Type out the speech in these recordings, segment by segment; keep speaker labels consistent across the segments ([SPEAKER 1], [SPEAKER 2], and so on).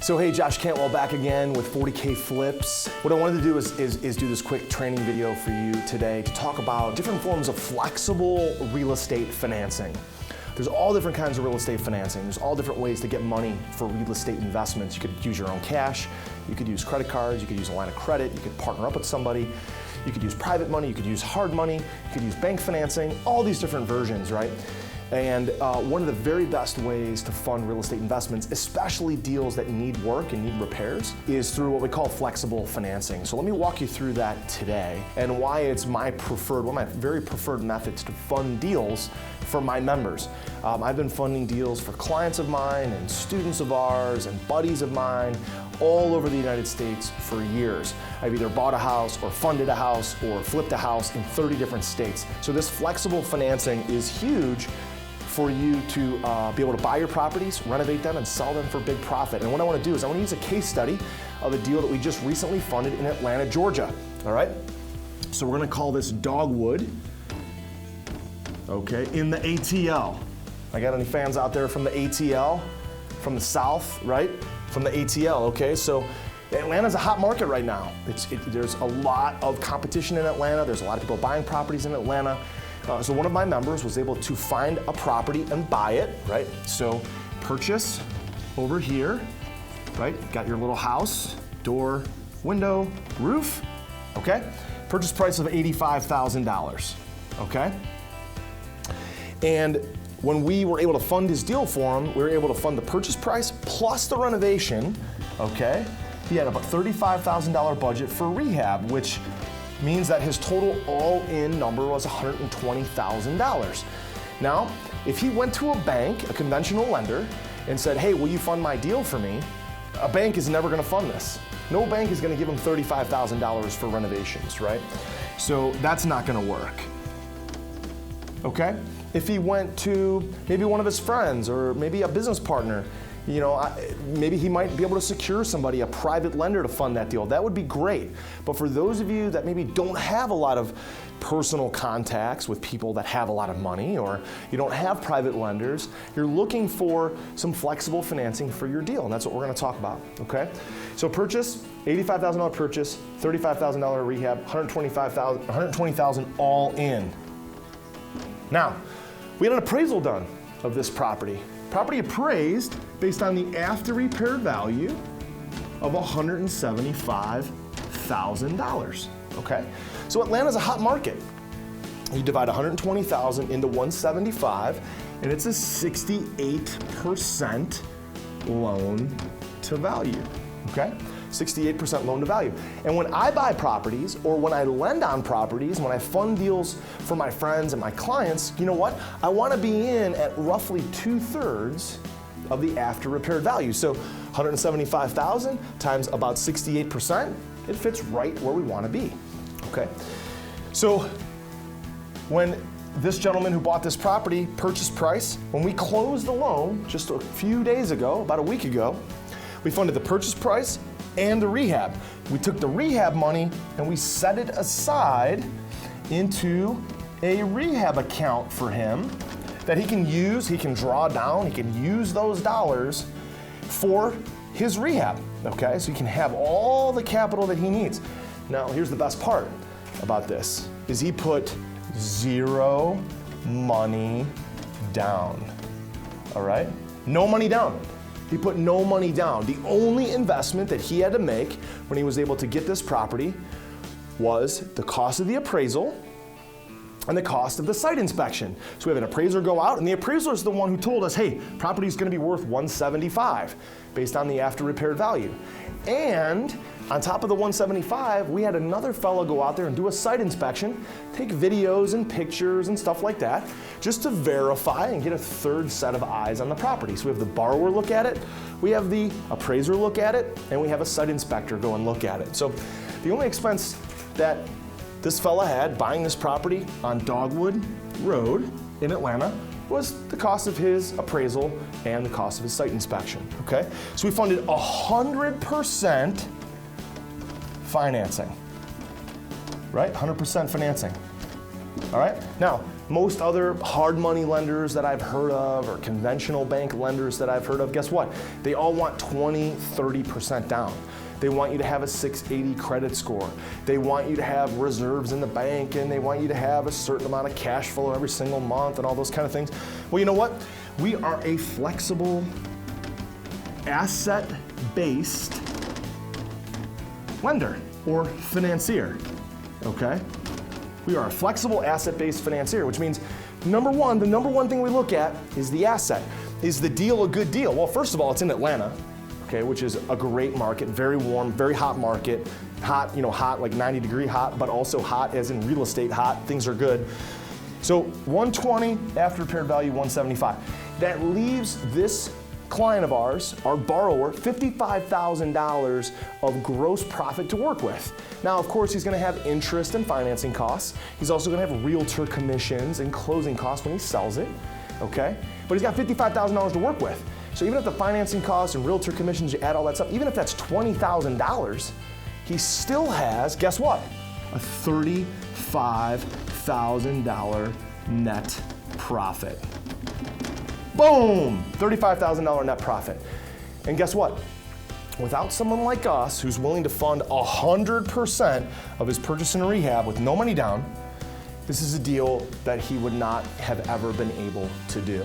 [SPEAKER 1] So hey, Josh Cantwell back again with 40K Flips. What I wanted to do is do this quick training video for you today to talk about different forms of flexible real estate financing. There's all different kinds of real estate financing. There's all different ways to get money for real estate investments. You could use your own cash, you could use credit cards, you could use a line of credit, you could partner up with somebody, you could use private money, you could use hard money, you could use bank financing, all these different versions, right? And one of the very best ways to fund real estate investments, especially deals that need work and need repairs, is through what we call flexible financing. So let me walk you through that today and why it's one of my very preferred methods to fund deals for my members. I've been funding deals for clients of mine and students of ours and buddies of mine all over the United States for years. I've either bought a house or funded a house or flipped a house in 30 different states. So this flexible financing is huge for you to be able to buy your properties, renovate them, and sell them for big profit. And what I want to do is I want to use a case study of a deal that we just recently funded in Atlanta, Georgia. All right? So we're going to call this Dogwood, okay, in the ATL. I got any fans out there from the ATL, from the South, right? From the ATL, okay? So Atlanta's a hot market right now. There's a lot of competition in Atlanta. There's a lot of people buying properties in Atlanta. So one of my members was able to find a property and buy it, right? So purchase over here, right? Got your little house, door, window, roof, okay? Purchase price of $85,000, okay? And when we were able to fund his deal for him, we were able to fund the purchase price plus the renovation, okay? He had about $35,000 budget for rehab, which means that his total all-in number was $120,000. Now, if he went to a bank, a conventional lender, and said, hey, will you fund my deal for me? A bank is never gonna fund this. No bank is gonna give him $35,000 for renovations, right? So that's not gonna work, okay? If he went to maybe one of his friends or maybe a business partner, you know, maybe he might be able to secure somebody, a private lender, to fund that deal. That would be great. But for those of you that maybe don't have a lot of personal contacts with people that have a lot of money, or you don't have private lenders, you're looking for some flexible financing for your deal, and that's what we're gonna talk about, okay? So purchase, $85,000 purchase, $35,000 rehab, $120,000 all in. Now, we had an appraisal done of this property. Property appraised based on the after repair value of $175,000, okay? So Atlanta's a hot market. You divide $120,000 into $175, and it's a 68% loan to value, okay? 68% loan to value. And when I buy properties, or when I lend on properties, when I fund deals for my friends and my clients, you know what? I want to be in at roughly 2/3 of the after repaired value. So 175,000 times about 68%, it fits right where we want to be, okay? So when this gentleman who bought this property, purchase price, when we closed the loan just a few days ago, about a week ago, we funded the purchase price and the rehab. We took the rehab money and we set it aside into a rehab account for him that he can use, he can draw down, he can use those dollars for his rehab, okay? So he can have all the capital that he needs. Now, here's the best part about this, is he put zero money down, all right? No money down. He put no money down. The only investment that he had to make when he was able to get this property was the cost of the appraisal and the cost of the site inspection. So we have an appraiser go out, and the appraiser is the one who told us, hey, property is gonna be worth $175 based on the after repaired value. And on top of the $175, we had another fellow go out there and do a site inspection, take videos and pictures and stuff like that, just to verify and get a third set of eyes on the property. So we have the borrower look at it, we have the appraiser look at it, and we have a site inspector go and look at it. So the only expense that this fella had buying this property on Dogwood Road in Atlanta was the cost of his appraisal and the cost of his site inspection, okay? So we funded 100% financing, right? 100% financing, all right? Now, Most other hard money lenders that I've heard of, or conventional bank lenders that I've heard of, guess what? They all want 20, 30% down. They want you to have a 680 credit score. They want you to have reserves in the bank, and they want you to have a certain amount of cash flow every single month and all those kind of things. Well, you know what? We are a flexible, asset-based lender or financier, okay? We are a flexible, asset-based financier, which means the number one thing we look at is the asset. Is the deal a good deal? Well, first of all, it's in Atlanta, okay, which is a great market, very warm, very hot market. Hot, hot like 90-degree hot, but also hot as in real estate hot. Things are good. So 120, after repaired value 175. That leaves this client of ours, our borrower, $55,000 of gross profit to work with. Now, of course, he's gonna have interest and financing costs. He's also gonna have realtor commissions and closing costs when he sells it, okay? But he's got $55,000 to work with. So even if the financing costs and realtor commissions, you add all that stuff, even if that's $20,000, he still has, guess what? A $35,000 net profit. Boom! $35,000 net profit. And guess what? Without someone like us who's willing to fund 100% of his purchase and rehab with no money down, this is a deal that he would not have ever been able to do,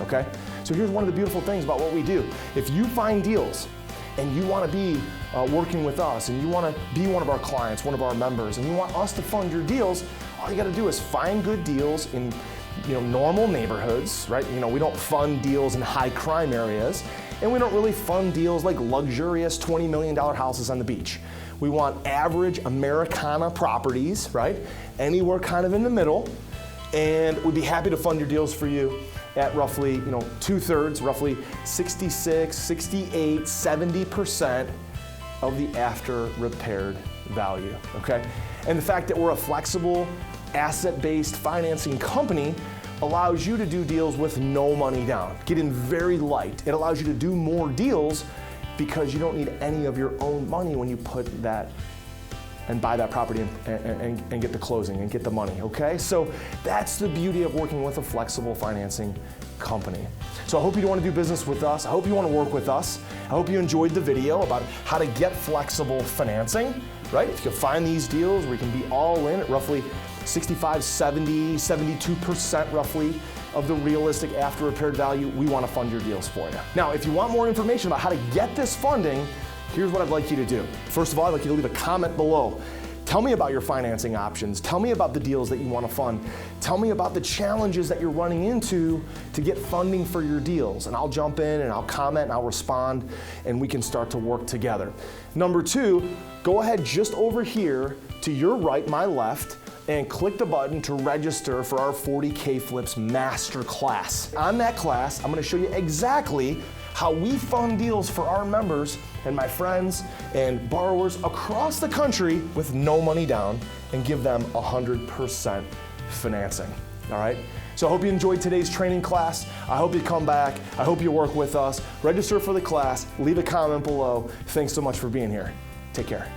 [SPEAKER 1] okay? So here's one of the beautiful things about what we do. If you find deals and you want to be working with us and you want to be one of our clients, one of our members, and you want us to fund your deals, all you got to do is find good deals in normal neighborhoods, right? We don't fund deals in high crime areas, and we don't really fund deals like luxurious $20 million houses on the beach. We want average Americana properties, right? Anywhere kind of in the middle, and we'd be happy to fund your deals for you at roughly, 2/3, roughly 66, 68, 70% of the after repaired value, okay? And the fact that we're a flexible, asset-based financing company allows you to do deals with no money down, get in very light. It allows you to do more deals because you don't need any of your own money when you put that and buy that property and get the closing and get the money, okay? So that's the beauty of working with a flexible financing company. So I hope you want to do business with us. I hope you want to work with us. I hope you enjoyed the video about how to get flexible financing, right? If you can find these deals where you can be all in at roughly 65, 70, 72% roughly of the realistic after repaired value, we want to fund your deals for you. Now, if you want more information about how to get this funding, here's what I'd like you to do. First of all, I'd like you to leave a comment below. Tell me about your financing options. Tell me about the deals that you want to fund. Tell me about the challenges that you're running into to get funding for your deals. And I'll jump in and I'll comment and I'll respond and we can start to work together. Number two, go ahead just over here to your right, my left, and click the button to register for our 40K Flips Master Class. On that class, I'm gonna show you exactly how we fund deals for our members and my friends and borrowers across the country with no money down and give them 100% financing, all right? So I hope you enjoyed today's training class. I hope you come back. I hope you work with us. Register for the class, leave a comment below. Thanks so much for being here. Take care.